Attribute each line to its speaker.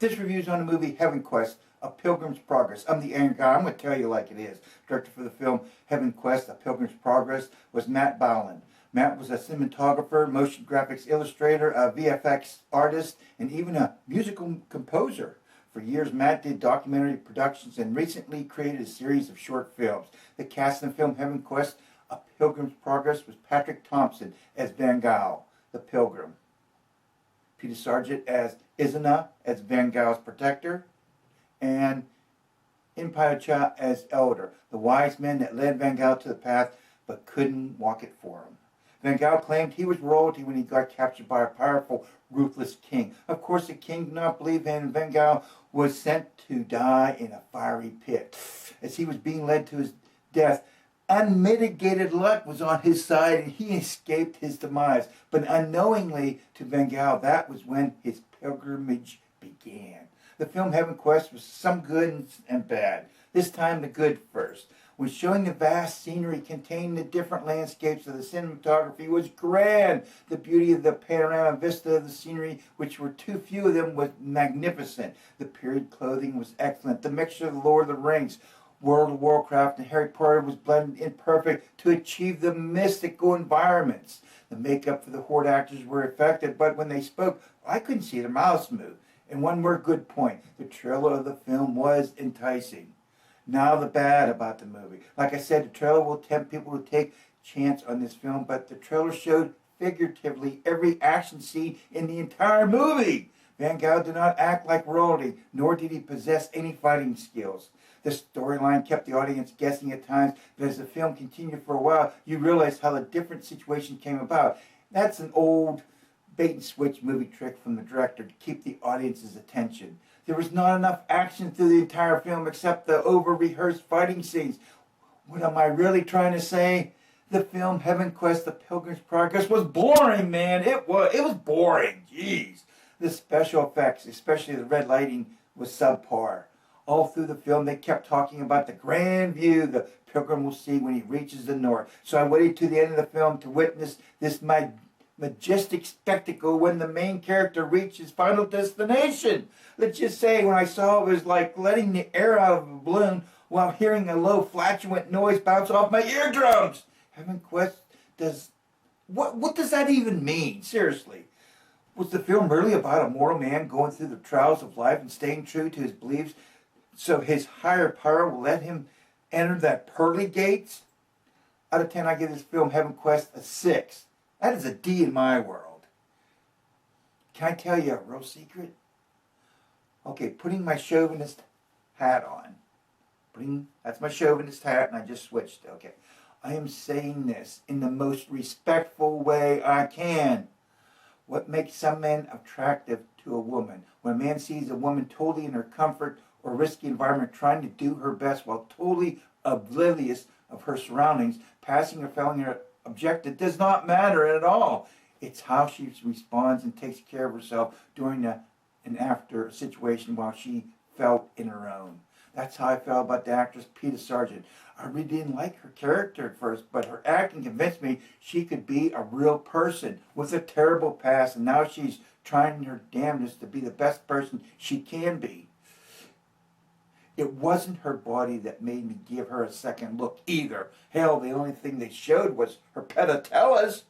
Speaker 1: This review is on the movie Heavenquest, A Pilgrim's Progress. I'm the Aaron guy. I'm going to tell you like it is. Director for the film Heavenquest, A Pilgrim's Progress was Matt Bowland. Matt was a cinematographer, motion graphics illustrator, a VFX artist, and even a musical composer. For years, Matt did documentary productions and recently created a series of short films. The cast in the film Heavenquest, A Pilgrim's Progress was Patrick Thompson as Van Gogh, the Pilgrim. Peter Sargent as Izana, as Van Gogh's protector, and Inpayacha as Elder, the wise men that led Van Gogh to the path but couldn't walk it for him. Van Gogh claimed he was royalty when he got captured by a powerful, ruthless king. Of course, the king did not believe him, and Van Gogh was sent to die in a fiery pit. As he was being led to his death, unmitigated luck was on his side, and he escaped his demise. But unknowingly to Van Gogh, that was when his pilgrimage began. The film Heavenquest was some good and bad. This time the good first. When showing the vast scenery containing the different landscapes of the cinematography was grand. The beauty of the panorama vista of the scenery, which were too few of them, was magnificent. The period clothing was excellent. The mixture of the Lord of the Rings, World of Warcraft, and Harry Potter was blended in perfect to achieve the mystical environments. The makeup for the horde actors were effective, but when they spoke, I couldn't see their mouths move. And one more good point, the trailer of the film was enticing. Now the bad about the movie. Like I said, the trailer will tempt people to take a chance on this film, but the trailer showed figuratively every action scene in the entire movie. Van Gogh did not act like royalty, nor did he possess any fighting skills. The storyline kept the audience guessing at times, but as the film continued for a while, you realize how the different situation came about. That's an old bait-and-switch movie trick from the director to keep the audience's attention. There was not enough action through the entire film except the over-rehearsed fighting scenes. What am I really trying to say? The film Heavenquest, The Pilgrim's Progress was boring, man. It was boring. Jeez. The special effects, especially the red lighting, was subpar. All through the film, they kept talking about the grand view the pilgrim will see when he reaches the north. So I waited to the end of the film to witness this majestic spectacle when the main character reached his final destination. Let's just say when I saw it was like letting the air out of a balloon while hearing a low flatulent noise bounce off my eardrums. Heavenquest does... What does that even mean? Seriously. Was the film really about a mortal man going through the trials of life and staying true to his beliefs so his higher power will let him enter that pearly gates? Out of 10, I give this film Heavenquest a 6. That is a D in my world. Can I tell you a real secret? Okay, putting my chauvinist hat on. That's my chauvinist hat, and I just switched. Okay. I am saying this in the most respectful way I can. What makes some men attractive to a woman? When a man sees a woman totally in her comfort or risky environment trying to do her best while totally oblivious of her surroundings, passing or failing her objective does not matter at all. It's how she responds and takes care of herself during and after a situation while she felt in her own. That's how I felt about the actress Peter Sargent. I really didn't like her character at first, but her acting convinced me she could be a real person with a terrible past, and now she's trying her damnedest to be the best person she can be. It wasn't her body that made me give her a second look either. Hell, the only thing they showed was her patatellas.